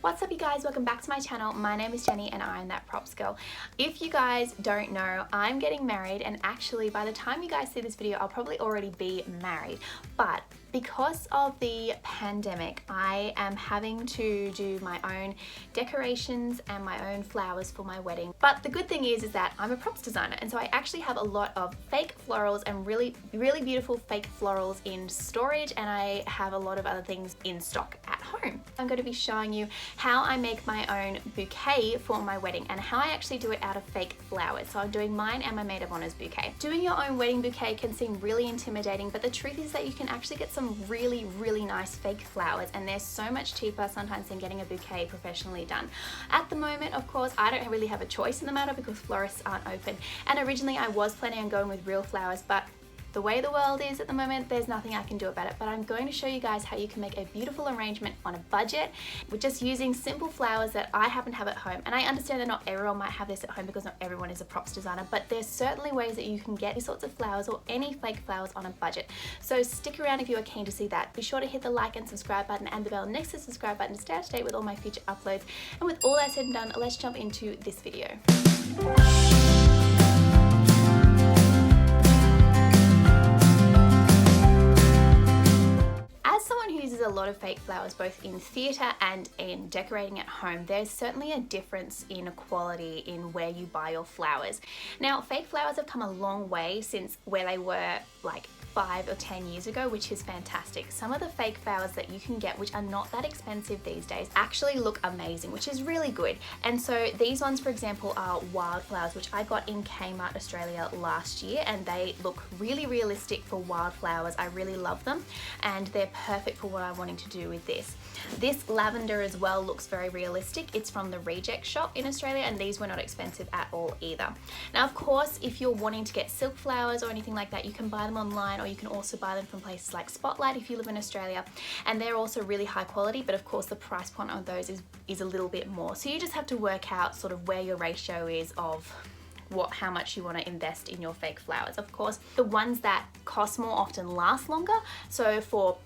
What's up you guys, welcome back to my channel. My name is Jenny and I'm that props girl. If you guys don't know, I'm getting married, and actually by the time you guys see this video I'll probably already be married, but because of the pandemic I am having to do my own decorations and my own flowers for my wedding. But the good thing is that I'm a props designer, and so I actually have a lot of fake florals and really beautiful fake florals in storage, and I have a lot of other things in stock at home. I'm going to be showing you how I make my own bouquet for my wedding and how I actually do it out of fake flowers. So I'm doing mine and my maid of honor's bouquet. Doing your own wedding bouquet can seem really intimidating, but the truth is that you can actually get some really nice fake flowers, and they're so much cheaper sometimes than getting a bouquet professionally done. At the moment, of course, I don't really have a choice in the matter because florists aren't open, and originally I was planning on going with real flowers, but the way the world is at the moment, there's nothing I can do about it. But I'm going to show you guys how you can make a beautiful arrangement on a budget with just using simple flowers that I happen to have at home. And I understand that not everyone might have this at home because not everyone is a props designer, but there's certainly ways that you can get these sorts of flowers or any fake flowers on a budget. So stick around if you are keen to see that. Be sure to hit the like and subscribe button and the bell next to the subscribe button to stay up to date with all my future uploads. And with all that said and done, let's jump into this video. A lot of fake flowers both in theatre and in decorating at home, there's certainly a difference in quality in where you buy your flowers. Now, fake flowers have come a long way since where they were like 5 or 10 years ago, which is fantastic. Some of the fake flowers that you can get, which are not that expensive these days, actually look amazing, which is really good. And so these ones, for example, are wildflowers, which I got in Kmart Australia last year, and they look really realistic for wildflowers. I really love them, and they're perfect for what I'm wanting to do with this. This lavender as well looks very realistic. It's from the Reject shop in Australia, and these were not expensive at all either. Now, of course, if you're wanting to get silk flowers or anything like that, you can buy them online, or you can also buy them from places like Spotlight if you live in Australia, and they're also really high quality, but of course the price point on those is a little bit more. So you just have to work out sort of where your ratio is of how much you want to invest in your fake flowers. Of course, the ones that cost more often last longer. So for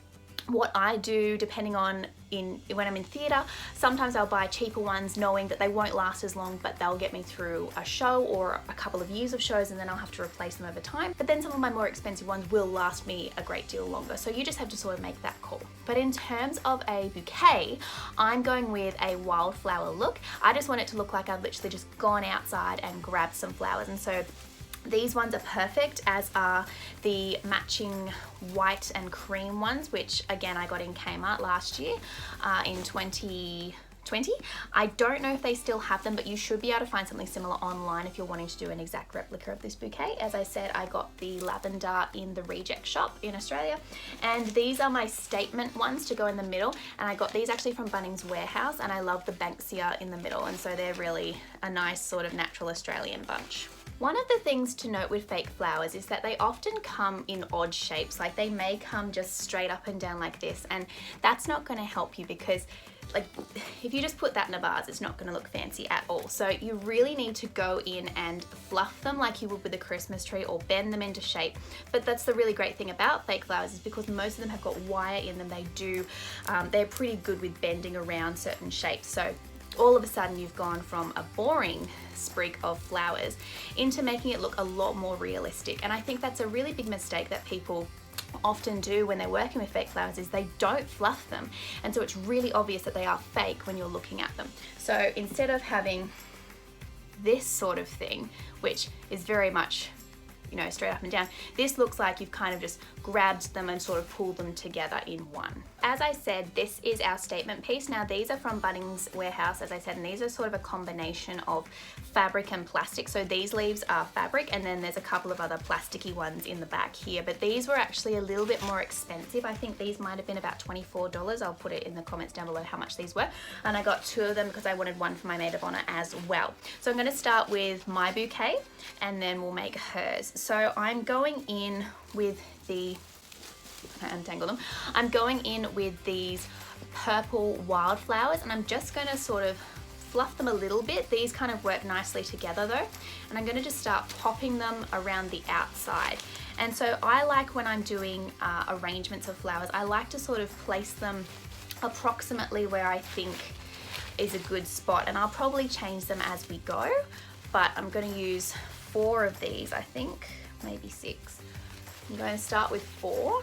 what I do, depending on when I'm in theatre, sometimes I'll buy cheaper ones knowing that they won't last as long, but they'll get me through a show or a couple of years of shows, and then I'll have to replace them over time. But then some of my more expensive ones will last me a great deal longer. So you just have to sort of make that call. But in terms of a bouquet, I'm going with a wildflower look. I just want it to look like I've literally just gone outside and grabbed some flowers. And so these ones are perfect, as are the matching white and cream ones, which again I got in Kmart last year in 2020. I don't know if they still have them, but you should be able to find something similar online if you're wanting to do an exact replica of this bouquet. As I said, I got the lavender in the Reject shop in Australia, and these are my statement ones to go in the middle, and I got these actually from Bunnings Warehouse, and I love the Banksia in the middle, and so they're really a nice sort of natural Australian bunch. One of the things to note with fake flowers is that they often come in odd shapes. Like they may come just straight up and down like this, and that's not going to help you because like if you just put that in a vase, it's not going to look fancy at all. So you really need to go in and fluff them like you would with a Christmas tree, or bend them into shape. But that's the really great thing about fake flowers, is because most of them have got wire in them. They're pretty good with bending around certain shapes. So all of a sudden you've gone from a boring sprig of flowers into making it look a lot more realistic. And I think that's a really big mistake that people often do when they're working with fake flowers, is they don't fluff them, and so it's really obvious that they are fake when you're looking at them. So instead of having this sort of thing, which is very much, you know, straight up and down, this looks like you've kind of just grabbed them and sort of pulled them together in one. As I said, this is our statement piece. Now these are from Bunnings Warehouse, as I said, and these are sort of a combination of fabric and plastic. So these leaves are fabric, and then there's a couple of other plasticky ones in the back here, but these were actually a little bit more expensive. I think these might have been about $24. I'll put it in the comments down below how much these were, and I got 2 of them because I wanted one for my maid of honor as well. So I'm going to start with my bouquet and then we'll make hers. So I'm going in with untangle them. I'm going in with these purple wildflowers, and I'm just going to sort of fluff them a little bit. These kind of work nicely together though, and I'm going to just start popping them around the outside. And so I like, when I'm doing arrangements of flowers, I like to sort of place them approximately where I think is a good spot, and I'll probably change them as we go, but I'm going to use 4 of these, I think, maybe 6. I'm going to start with 4.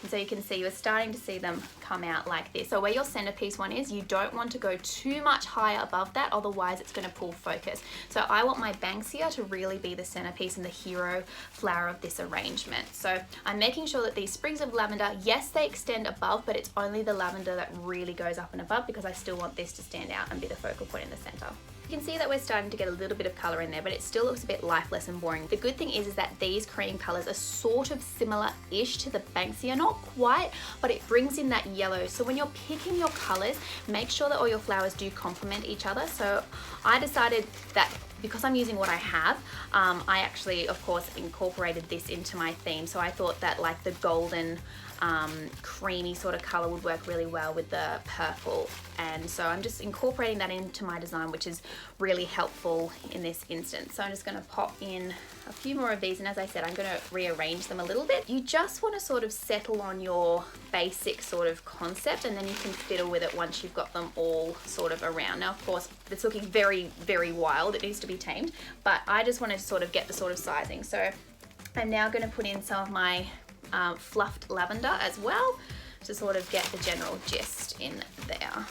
And so you can see we're starting to see them come out like this. So where your centerpiece one is, you don't want to go too much higher above that, otherwise it's going to pull focus. So I want my Banksia to really be the centerpiece and the hero flower of this arrangement. So I'm making sure that these sprigs of lavender, yes, they extend above, but it's only the lavender that really goes up and above, because I still want this to stand out and be the focal point in the center. You can see that we're starting to get a little bit of color in there, but it still looks a bit lifeless and boring. The good thing is that these cream colors are sort of similar-ish to the Banksia, not quite, but it brings in that yellow. So when you're picking your colors, make sure that all your flowers do complement each other. So I decided that because I'm using what I have, I actually, of course, incorporated this into my theme. So I thought that like the golden, creamy sort of color would work really well with the purple. And so I'm just incorporating that into my design, which is really helpful in this instance. So I'm just gonna pop in a few more of these. And as I said, I'm gonna rearrange them a little bit. You just wanna sort of settle on your basic sort of concept, and then you can fiddle with it once you've got them all sort of around. Now, of course, it's looking very, very wild. It needs to be tamed, but I just wanted to sort of get the sort of sizing. So I'm now gonna put in some of my fluffed lavender as well to sort of get the general gist in there.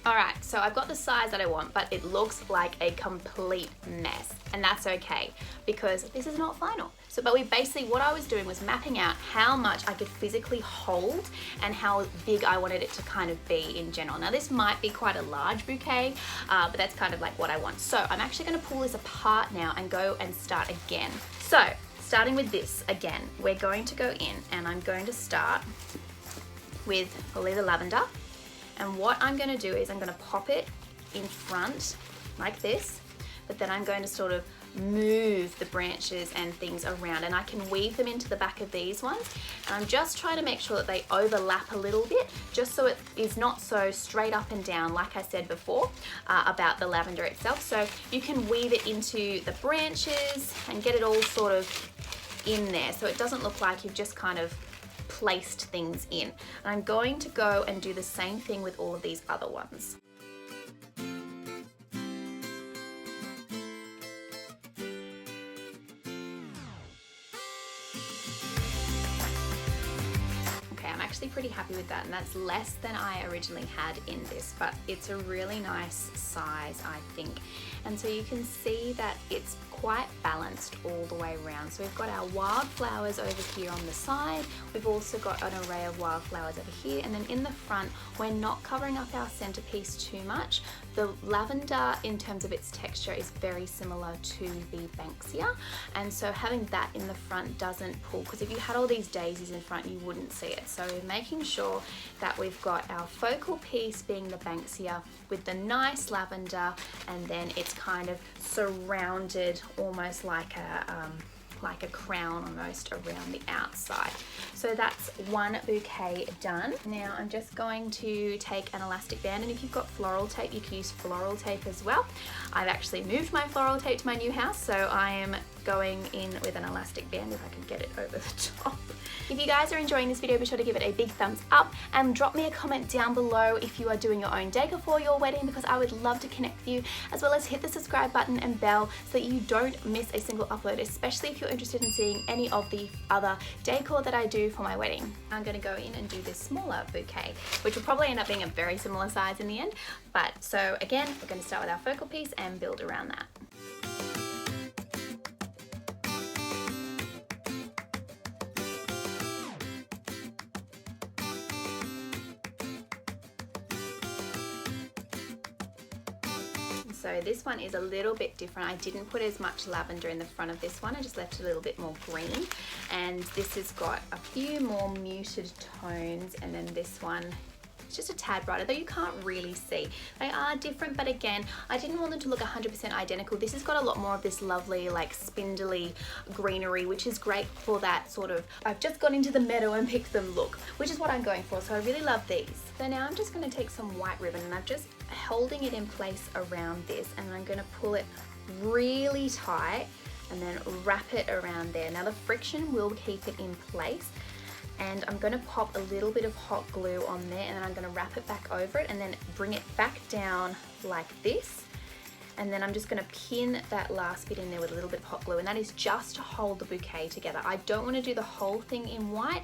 Alright, so I've got the size that I want, but it looks like a complete mess, and that's okay because this is not final. So, but what I was doing was mapping out how much I could physically hold and how big I wanted it to kind of be in general. Now this might be quite a large bouquet, but that's kind of like what I want. So I'm actually going to pull this apart now and go and start again. So starting with this again, we're going to go in and I'm going to start with probably the lavender. And what I'm going to do is I'm going to pop it in front like this, but then I'm going to sort of move the branches and things around, and I can weave them into the back of these ones. And I'm just trying to make sure that they overlap a little bit, just so it is not so straight up and down like I said before about the lavender itself. So you can weave it into the branches and get it all sort of in there, so it doesn't look like you've just kind of placed things in. And I'm going to go and do the same thing with all of these other ones. Actually pretty happy with that, and that's less than I originally had in this, but it's a really nice size, I think. And so you can see that it's quite balanced all the way around. So we've got our wildflowers over here on the side, we've also got an array of wildflowers over here, and then in the front we're not covering up our centerpiece too much. The lavender in terms of its texture is very similar to the Banksia, and so having that in the front doesn't pull, because if you had all these daisies in front you wouldn't see it. So we're making sure that we've got our focal piece being the Banksia with the nice lavender, and then it's kind of surrounded almost like a crown almost around the outside. So that's one bouquet done. Now I'm just going to take an elastic band, and if you've got floral tape you can use floral tape as well. I've actually moved my floral tape to my new house, so I am going in with an elastic band if I can get it over the top. If you guys are enjoying this video, be sure to give it a big thumbs up and drop me a comment down below if you are doing your own decor for your wedding, because I would love to connect with you, as well as hit the subscribe button and bell so that you don't miss a single upload, especially if you're interested in seeing any of the other decor that I do for my wedding. I'm going to go in and do this smaller bouquet, which will probably end up being a very similar size in the end. But so again, we're going to start with our focal piece and build around that. So this one is a little bit different. I didn't put as much lavender in the front of this one. I just left it a little bit more green. And this has got a few more muted tones, and then this one it's just a tad brighter, though you can't really see. They are different, but again, I didn't want them to look 100% identical. This has got a lot more of this lovely, like spindly greenery, which is great for that sort of, I've just gone into the meadow and picked them look, which is what I'm going for. So I really love these. So now I'm just going to take some white ribbon, and I'm just holding it in place around this, and I'm going to pull it really tight and then wrap it around there. Now the friction will keep it in place. and I'm going to pop a little bit of hot glue on there, and then I'm going to wrap it back over it and then bring it back down like this. And then I'm just going to pin that last bit in there with a little bit of hot glue, and that is just to hold the bouquet together. I don't want to do the whole thing in white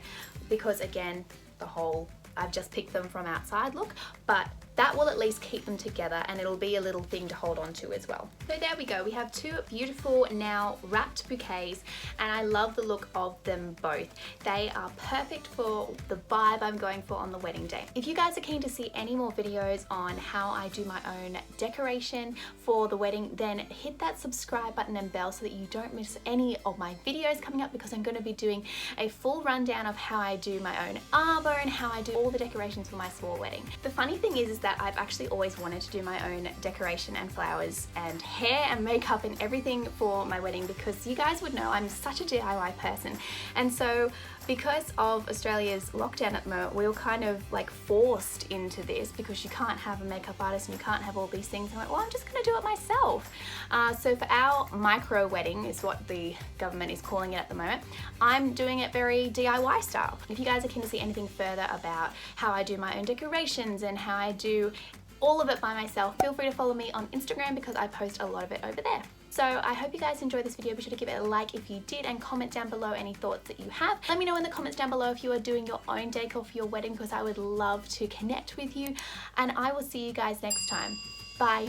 because, again, I've just picked them from outside look, but that will at least keep them together, and it'll be a little thing to hold on to as well. So there we go, we have two beautiful now wrapped bouquets, and I love the look of them both. They are perfect for the vibe I'm going for on the wedding day. If you guys are keen to see any more videos on how I do my own decoration for the wedding, then hit that subscribe button and bell so that you don't miss any of my videos coming up, because I'm going to be doing a full rundown of how I do my own arbor and how I do all the decorations for my small wedding. The funny thing is that I've actually always wanted to do my own decoration and flowers and hair and makeup and everything for my wedding, because you guys would know I'm such a DIY person. And so because of Australia's lockdown at the moment, we were kind of like forced into this, because you can't have a makeup artist and you can't have all these things. I'm like, well, I'm just going to do it myself. So for our micro wedding, is what the government is calling it at the moment, I'm doing it very DIY style. If you guys are keen to see anything further about how I do my own decorations and how I do all of it by myself, feel free to follow me on Instagram, because I post a lot of it over there. So I hope you guys enjoyed this video. Be sure to give it a like if you did, and comment down below any thoughts that you have. Let me know in the comments down below if you are doing your own decor for your wedding, because I would love to connect with you. And I will see you guys next time. Bye.